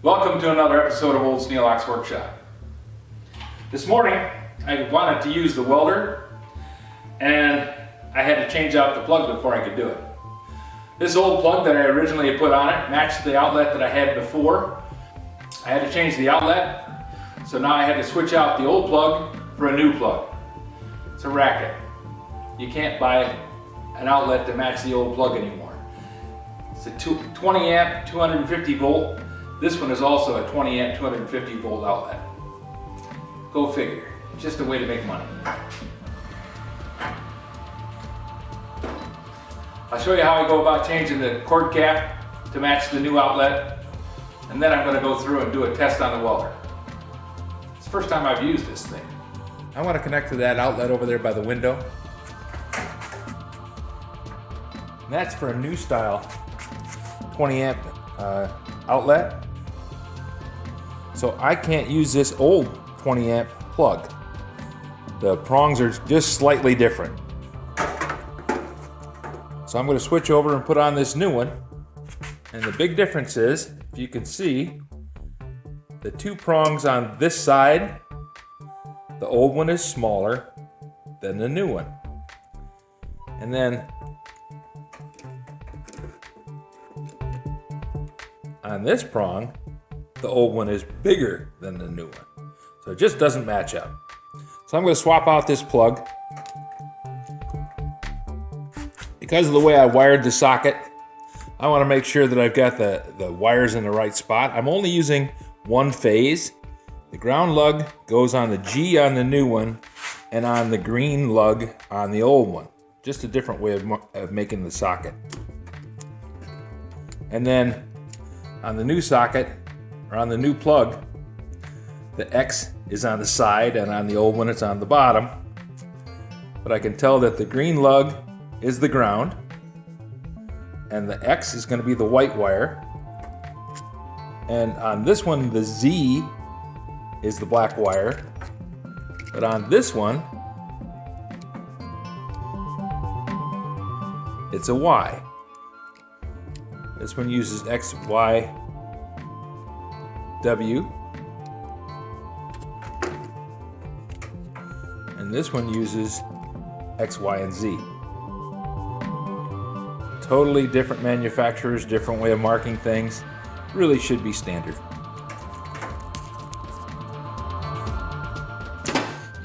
Welcome to another episode of Old Sneelock's Workshop. This morning I wanted to use the welder and I had to change out the plug before I could do it. This old plug that I originally put on it matched the outlet that I had before. I had to change the outlet, so now I had to switch out the old plug for a new plug. It's a racket. You can't buy an outlet to match the old plug anymore. It's a 20 amp, 250 volt. This one is also a 20 amp, 250 volt outlet. Go figure. Just a way to make money. I'll show you how I go about changing the cord cap to match the new outlet, and then I'm going to go through and do a test on the welder. It's the first time I've used this thing. I want to connect to that outlet over there by the window. And that's for a new style 20 amp outlet. So I can't use this old 20 amp plug. The prongs are just slightly different. So I'm going to switch over and put on this new one. And the big difference is, if you can see, the two prongs on this side, the old one is smaller than the new one. And then on this prong, the old one is bigger than the new one. So it just doesn't match up. So I'm going to swap out this plug. Because of the way I wired the socket, I want to make sure that I've got the wires in the right spot. I'm only using one phase. The ground lug goes on the G on the new one and on the green lug on the old one. Just a different way of making the socket. And then on the new socket, or on the new plug, the X is on the side and on the old one it's on the bottom. But I can tell that the green lug is the ground and the X is going to be the white wire. And on this one, the Z is the black wire. But on this one, it's a Y. This one uses X, Y, W. And this one uses X, Y, and Z. Totally different manufacturers, different way of marking things. Really should be standard.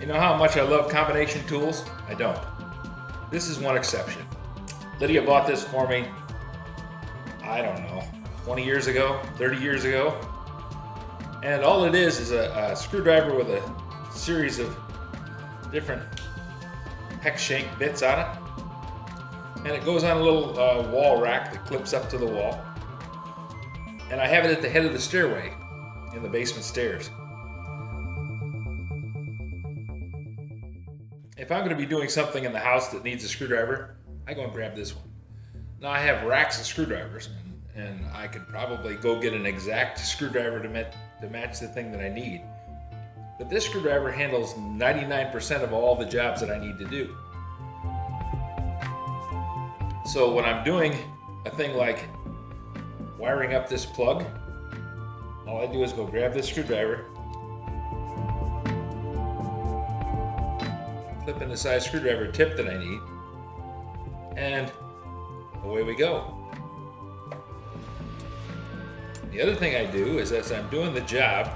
You know how much I love combination tools? I don't. This is one exception. Lydia bought this for me, I don't know, 20 years ago, 30 years ago. And all it is a screwdriver with a series of different hex shank bits on it. And it goes on a little wall rack that clips up to the wall. And I have it at the head of the stairway in the basement stairs. If I'm going to be doing something in the house that needs a screwdriver, I go and grab this one. Now I have racks of screwdrivers, and I could probably go get an exact screwdriver to match the thing that I need. But this screwdriver handles 99% of all the jobs that I need to do. So when I'm doing a thing like wiring up this plug, all I do is go grab this screwdriver, clip in the size screwdriver tip that I need, and away we go. The other thing I do is, as I'm doing the job,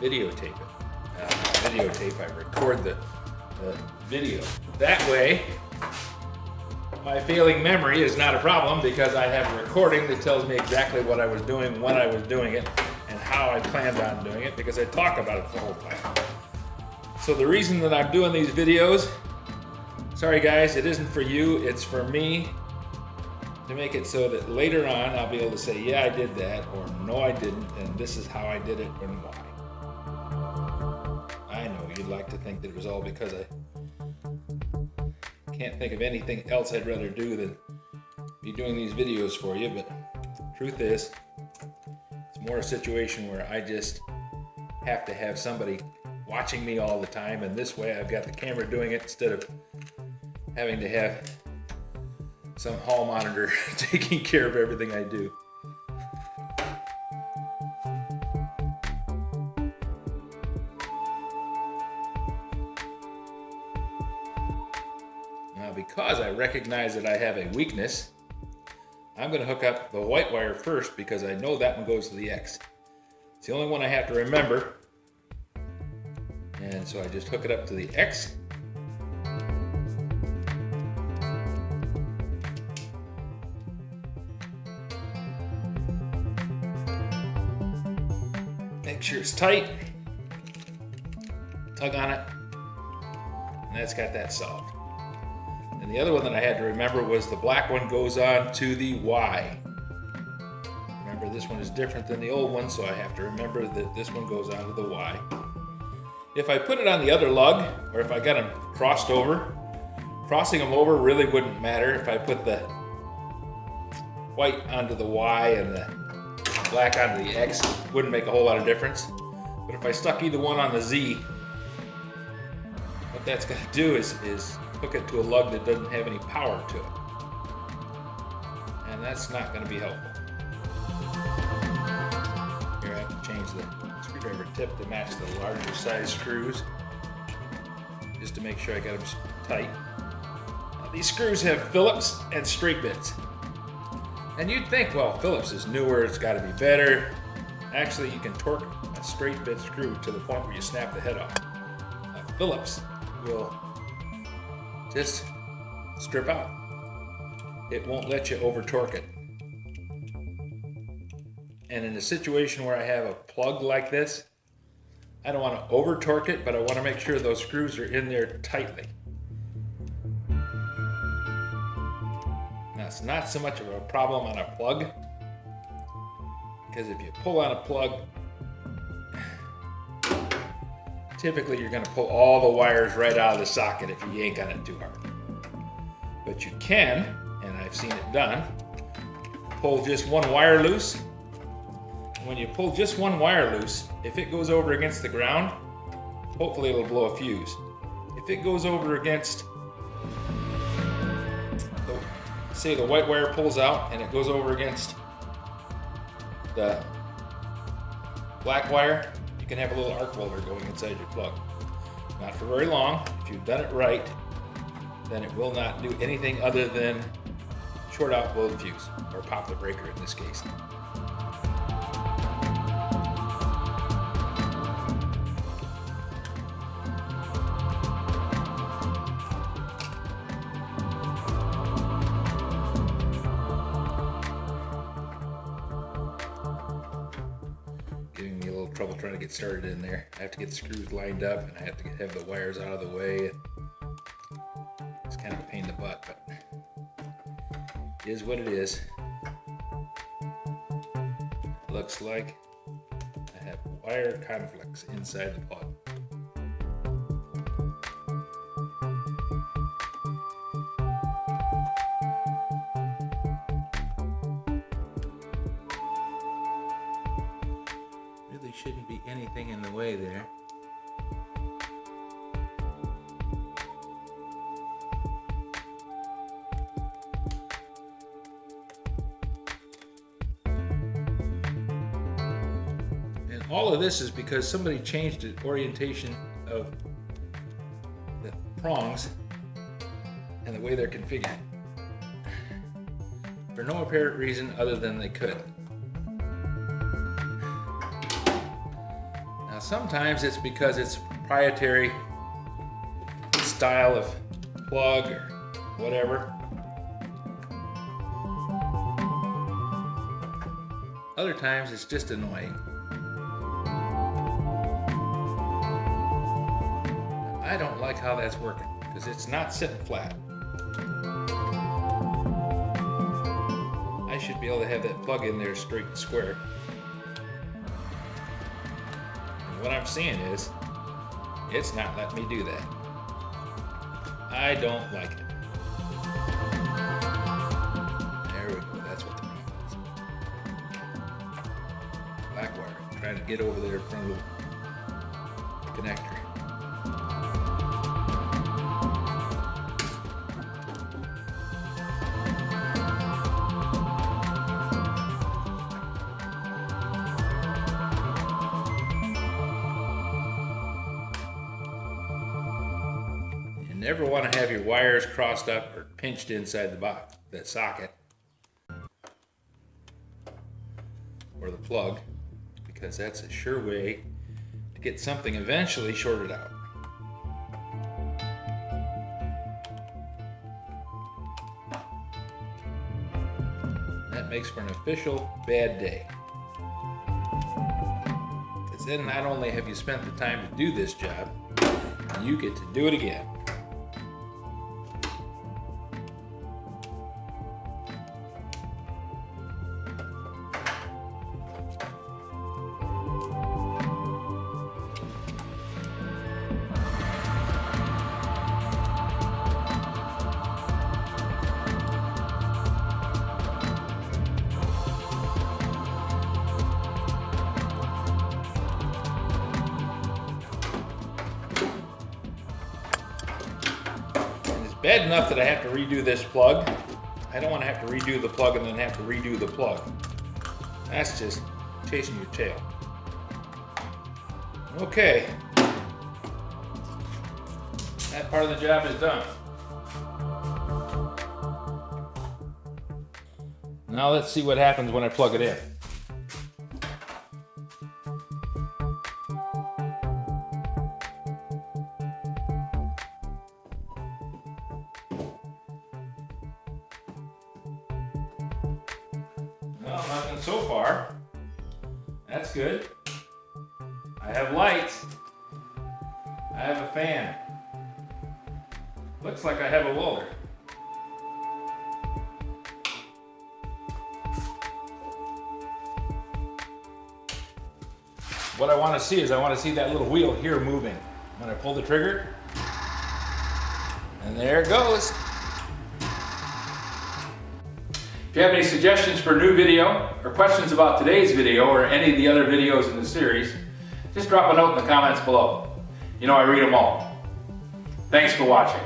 videotape it. I record the video. That way, my failing memory is not a problem because I have a recording that tells me exactly what I was doing, when I was doing it, and how I planned on doing it, because I talk about it the whole time. So the reason that I'm doing these videos, sorry guys, it isn't for you, it's for me, to make it so that later on I'll be able to say, yeah, I did that, or no, I didn't, and this is how I did it and why. I know you'd like to think that it was all because I can't think of anything else I'd rather do than be doing these videos for you, but truth is, it's more a situation where I just have to have somebody watching me all the time, and this way I've got the camera doing it instead of having to have some hall monitor taking care of everything I do. because I recognize that I have a weakness, I'm going to hook up the white wire first because I know that one goes to the X. It's the only one I have to remember. And so I just hook it up to the X. Make sure it's tight. Tug on it. And that's got that solved. And the other one that I had to remember was the black one goes on to the Y. Remember, this one is different than the old one, so I have to remember that this one goes on to the Y. If I put it on the other lug, or if I got them crossed over, crossing them over really wouldn't matter. If I put the white onto the Y and the black onto the X, it wouldn't make a whole lot of difference. But if I stuck either one on the Z, what that's going to do is hook it to a lug that doesn't have any power to it. And that's not going to be helpful. Here I have to change the screwdriver tip to match the larger size screws, just to make sure I got them tight. Now, these screws have Phillips and straight bits. And you'd think, well, Phillips is newer, it's got to be better. Actually, you can torque a straight bit screw to the point where you snap the head off. Phillips will just strip out. It won't let you over torque it. And in a situation where I have a plug like this, I don't want to over torque it, but I want to make sure those screws are in there tightly. Now, it's not so much of a problem on a plug, because if you pull on a plug, typically you're going to pull all the wires right out of the socket if you yank on it too hard. But you can, and I've seen it done, pull just one wire loose. When you pull just one wire loose, if it goes over against the ground, hopefully it'll blow a fuse. If it goes over against, say the white wire pulls out and it goes over against the black wire, you can have a little arc welder going inside your plug. Not for very long. If you've done it right, then it will not do anything other than short out, blow the fuse, or pop the breaker in this case. Giving me a little trouble trying to get started in there. I have to get the screws lined up and I have to have the wires out of the way. It's kind of a pain in the butt, but it is what it is. Looks like I have wire conflicts inside the plug. Really shouldn't be anything in the way there. All of this is because somebody changed the orientation of the prongs and the way they're configured for no apparent reason other than they could. Now sometimes it's because it's a proprietary style of plug or whatever. Other times it's just annoying. I don't like how that's working because it's not sitting flat. I should be able to have that plug in there straight and square. And what I'm seeing is, it's not letting me do that. I don't like it. There we go, that's what the problem is. Black wire, trying to get over there from the connector. You never want to have your wires crossed up or pinched inside the box, that socket, or the plug, because that's a sure way to get something eventually shorted out. That makes for an official bad day. Because then not only have you spent the time to do this job, you get to do it again. Bad enough that I have to redo this plug. I don't want to have to redo the plug and then have to redo the plug. That's just chasing your tail. Okay. That part of the job is done. Now let's see what happens when I plug it in. Well, nothing so far. That's good. I have lights. I have a fan. Looks like I have a welder. What I want to see is I want to see that little wheel here moving. When I pull the trigger, and there it goes. If you have any suggestions for a new video or questions about today's video or any of the other videos in the series, just drop a note in the comments below. You know I read them all. Thanks for watching.